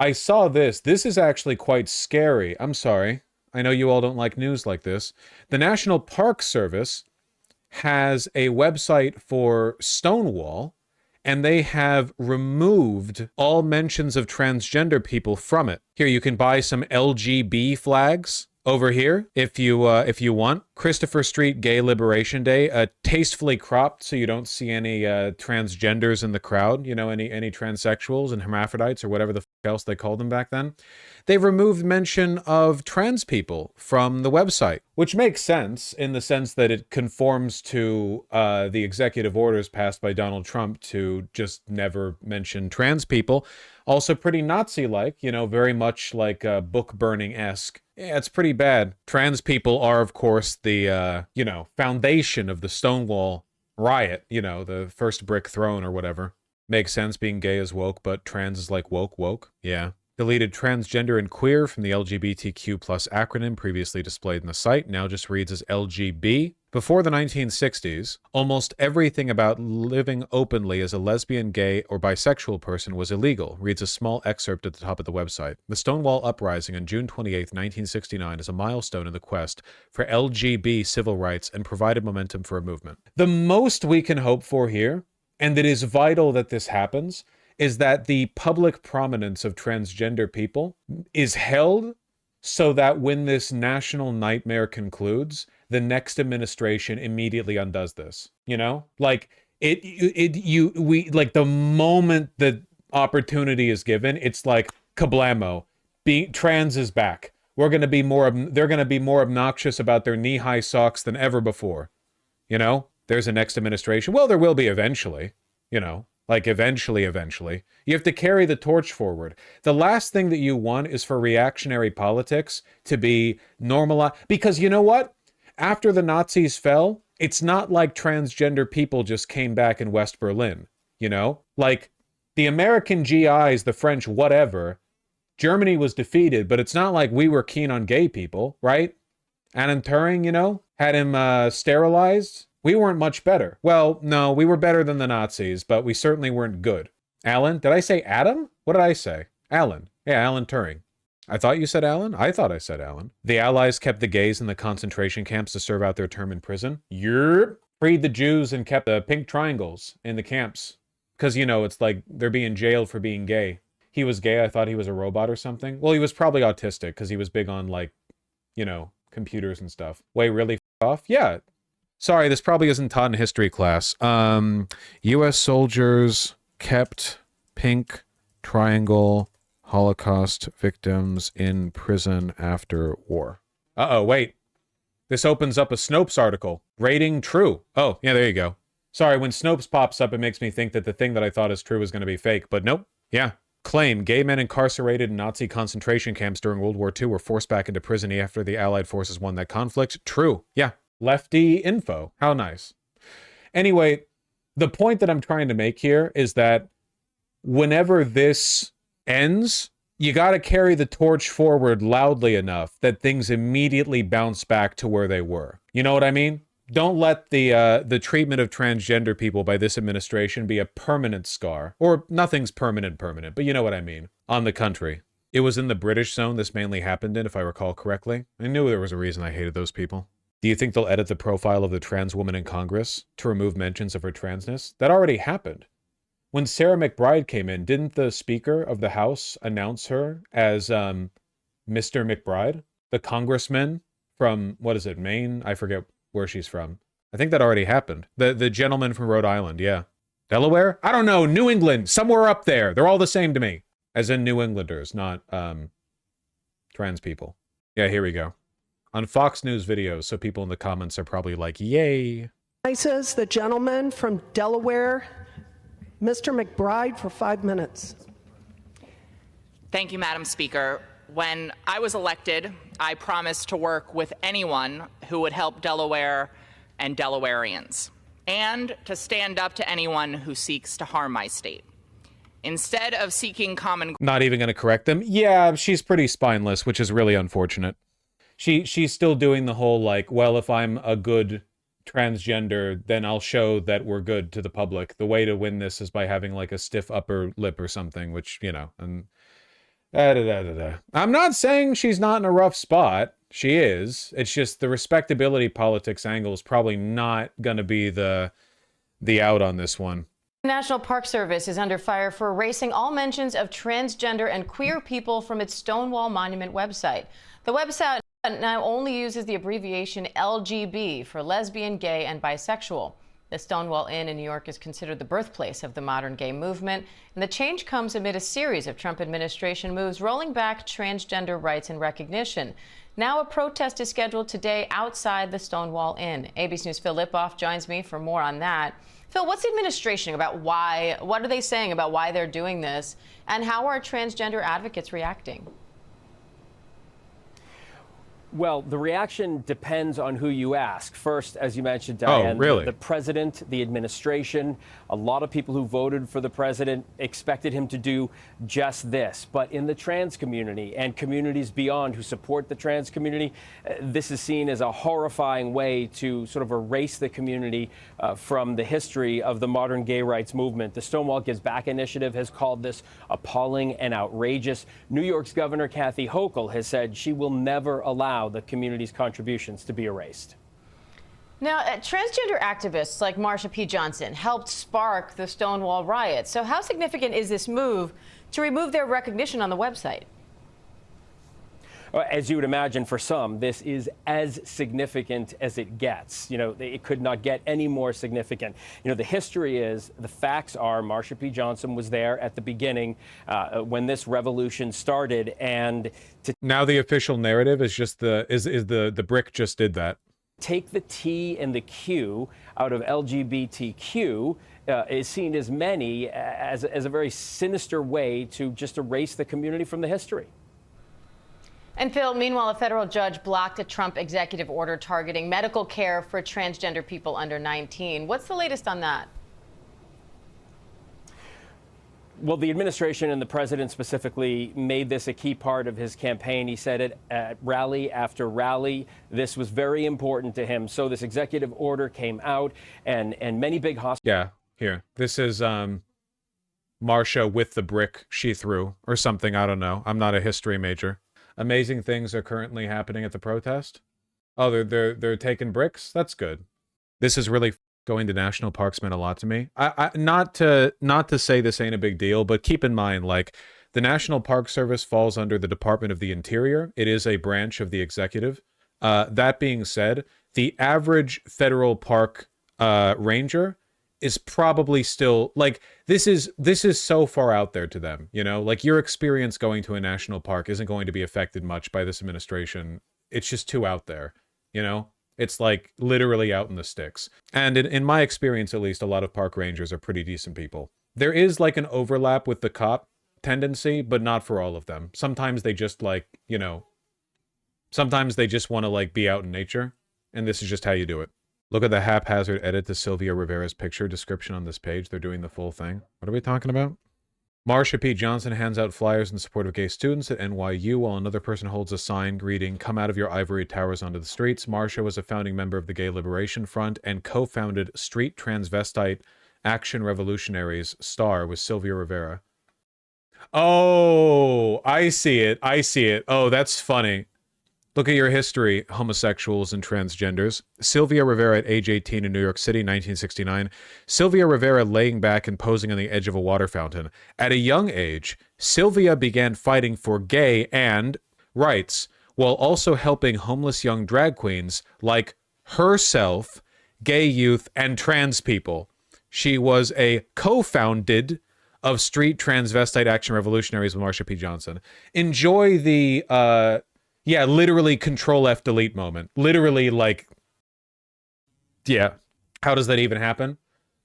I saw this. This is actually quite scary. I'm sorry. I know you all don't like news like this. The National Park Service has a website for Stonewall, and they have removed all mentions of transgender people from it. Here, you can buy some LGB flags over here if you want. Christopher Street Gay Liberation Day, tastefully cropped so you don't see any transgenders in the crowd, you know, any transsexuals and hermaphrodites or whatever the f else they called them back then. They've removed mention of trans people from the website, which makes sense in the sense that it conforms to the executive orders passed by Donald Trump to just never mention trans people. Also pretty Nazi-like, you know, very much like book burning-esque. Yeah, it's pretty bad. Trans people are, of course, the, you know, foundation of the Stonewall riot, you know, the first brick thrown or whatever. Makes sense, being gay is woke, but trans is like woke. Yeah. Deleted transgender and queer from the LGBTQ plus acronym previously displayed in the site, now just reads as LGB. Before the 1960s, almost everything about living openly as a lesbian, gay, or bisexual person was illegal, reads a small excerpt at the top of the website. The Stonewall Uprising on June 28, 1969 is a milestone in the quest for LGB civil rights and provided momentum for a movement. The most we can hope for here, and it is vital that this happens, is that the public prominence of transgender people is held so that when this national nightmare concludes, the next administration immediately undoes this. You know, like like the moment the opportunity is given, it's like kablamo. Trans is back. They're going to be more obnoxious about their knee-high socks than ever before. You know, there's a next administration. Well, there will be eventually, you know. Like, eventually. You have to carry the torch forward. The last thing that you want is for reactionary politics to be normalized. Because you know what? After the Nazis fell, it's not like transgender people just came back in West Berlin, you know? Like, the American GIs, the French, whatever, Germany was defeated, but it's not like we were keen on gay people, right? Alan Turing, you know, had him sterilized. We weren't much better. Well, no, we were better than the Nazis, but we certainly weren't good. Alan? Did I say Adam? What did I say? Alan. Yeah, Alan Turing. I thought you said Alan? I thought I said Alan. The Allies kept the gays in the concentration camps to serve out their term in prison. Yerp. Freed the Jews and kept the pink triangles in the camps. Because, you know, it's like they're being jailed for being gay. He was gay. I thought he was a robot or something. Well, he was probably autistic because he was big on, like, you know, computers and stuff. Wait, really off? Yeah. Sorry, this probably isn't taught in history class. U.S. soldiers kept pink triangle Holocaust victims in prison after war. Uh-oh, wait. This opens up a Snopes article. Rating true. Oh, yeah, there you go. Sorry, when Snopes pops up, it makes me think that the thing that I thought is true is going to be fake, but nope. Yeah. Claim gay men incarcerated in Nazi concentration camps during World War II were forced back into prison after the Allied forces won that conflict. True. Yeah. Lefty info. How nice. Anyway, the point that I'm trying to make here is that whenever this ends, you got to carry the torch forward loudly enough that things immediately bounce back to where they were. You know what I mean? Don't let the treatment of transgender people by this administration be a permanent scar, or nothing's permanent, but you know what I mean, on the country. It was in the British zone this mainly happened in, if I recall correctly. I knew there was a reason I hated those people. Do you think they'll edit the profile of the trans woman in Congress to remove mentions of her transness? That already happened. When Sarah McBride came in, didn't the Speaker of the House announce her as Mr. McBride? The congressman from, what is it, Maine? I forget where she's from. I think that already happened. The gentleman from Rhode Island, yeah. Delaware? I don't know, New England, somewhere up there. They're all the same to me. As in New Englanders, not trans people. Yeah, here we go. On Fox News videos, so people in the comments are probably like, yay. The gentleman from Delaware, Mr. McBride, for 5 minutes. Thank you, Madam Speaker. When I was elected, I promised to work with anyone who would help Delaware and Delawareans, and to stand up to anyone who seeks to harm my state. Instead of seeking common... Not even going to correct them? Yeah, she's pretty spineless, which is really unfortunate. She's still doing the whole, like, well, if I'm a good transgender, then I'll show that we're good to the public. The way to win this is by having, like, a stiff upper lip or something, which, you know, and I'm not saying she's not in a rough spot. She is. It's just the respectability politics angle is probably not going to be the out on this one. The National Park Service is under fire for erasing all mentions of transgender and queer people from its Stonewall Monument website. The website now only uses the abbreviation LGB for lesbian, gay, and bisexual. The Stonewall Inn in New York is considered the birthplace of the modern gay movement, and the change comes amid a series of Trump administration moves rolling back transgender rights and recognition. Now a protest is scheduled today outside the Stonewall Inn. ABC News' Phil Lipoff joins me for more on that. Phil, what's the administration about what are they saying about why they're doing this, and how are transgender advocates reacting? Well, the reaction depends on who you ask. First, as you mentioned, Diane, really? The president, the administration, a lot of people who voted for the president expected him to do just this. But in the trans community and communities beyond who support the trans community, this is seen as a horrifying way to sort of erase the community from the history of the modern gay rights movement. The Stonewall Gives Back initiative has called this appalling and outrageous. New York's Governor Kathy Hochul has said she will never allow the community's contributions to be erased. Now, transgender activists like Marsha P. Johnson helped spark the Stonewall riots. So how significant is this move to remove their recognition on the website? As you would imagine, for some, this is as significant as it gets. You know, it could not get any more significant. You know, the history is, the facts are, Marsha P. Johnson was there at the beginning when this revolution started, and now the official narrative is just the brick just did that. Take the T and the Q out of LGBTQ is seen as many as a very sinister way to just erase the community from the history. And Phil, meanwhile, a federal judge blocked a Trump executive order targeting medical care for transgender people under 19. What's the latest on that? Well, the administration and the president specifically made this a key part of his campaign. He said it at rally after rally. This was very important to him. So this executive order came out, and many big hospitals. Yeah, here. This is Marsha with the brick she threw or something. I don't know. I'm not a history major. Amazing things are currently happening at the protest. Oh, they're taking bricks? That's good. This is really going to national parks meant a lot to me. I not to say this ain't a big deal, but keep in mind, like, the National Park Service falls under the Department of the Interior. It is a branch of the executive. That being said, the average federal park ranger is probably still, like, this is so far out there to them, you know? Like, your experience going to a national park isn't going to be affected much by this administration. It's just too out there, you know? It's like literally out in the sticks. And in my experience, at least, a lot of park rangers are pretty decent people. There is like an overlap with the cop tendency, but not for all of them. Sometimes they just, like, you know, sometimes they just want to, like, be out in nature, and this is just how you do it. Look at the haphazard edit to Sylvia Rivera's picture description on this page. They're doing the full thing. What are we talking about? Marsha P. Johnson hands out flyers in support of gay students at NYU while another person holds a sign reading, "Come out of your ivory towers onto the streets." Marsha was a founding member of the Gay Liberation Front and co-founded Street Transvestite Action Revolutionaries, STAR, with Sylvia Rivera. Oh, I see it. I see it. Oh, that's funny. Look at your history, homosexuals and transgenders. Sylvia Rivera at age 18 in New York City, 1969. Sylvia Rivera laying back and posing on the edge of a water fountain. At a young age, Sylvia began fighting for gay and rights while also helping homeless young drag queens like herself, gay youth, and trans people. She was a co-founded of Street Transvestite Action Revolutionaries with Marsha P. Johnson. Enjoy the yeah, literally Control F delete moment. Literally, like, yeah. How does that even happen?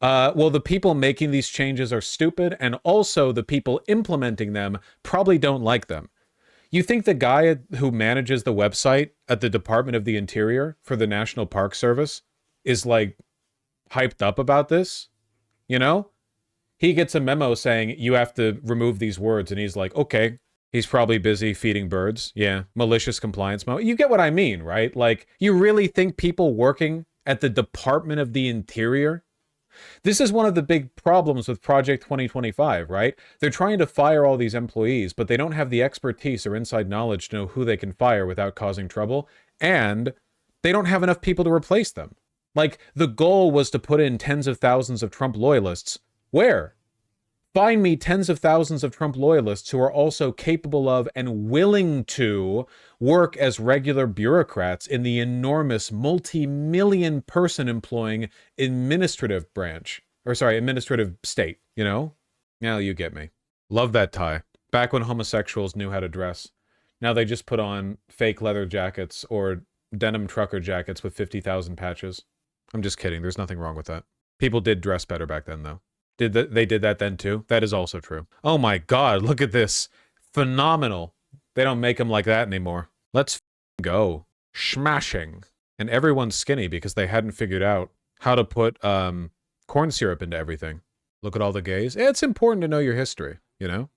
Well, the people making these changes are stupid, and also the people implementing them probably don't like them. You think the guy who manages the website at the Department of the Interior for the National Park Service is, like, hyped up about this? You know? He gets a memo saying, you have to remove these words, and he's like, okay. He's probably busy feeding birds. Yeah, malicious compliance memo. You get what I mean, right? Like, you really think people working at the Department of the Interior This is one of the big problems with Project 2025, right? They're trying to fire all these employees, but they don't have the expertise or inside knowledge to know who they can fire without causing trouble, and they don't have enough people to replace them. Like, the goal was to put in tens of thousands of Trump loyalists. Where? Find me tens of thousands of Trump loyalists who are also capable of and willing to work as regular bureaucrats in the enormous multi-million person employing administrative branch. Or sorry, administrative state, you know? Now you get me. Love that tie. Back when homosexuals knew how to dress. Now they just put on fake leather jackets or denim trucker jackets with 50,000 patches. I'm just kidding. There's nothing wrong with that. People did dress better back then, though. They did that then too? That is also true. Oh my God, look at this. Phenomenal. They don't make them like that anymore. Let's go. Smashing. And everyone's skinny because they hadn't figured out how to put corn syrup into everything. Look at all the gays. It's important to know your history, you know?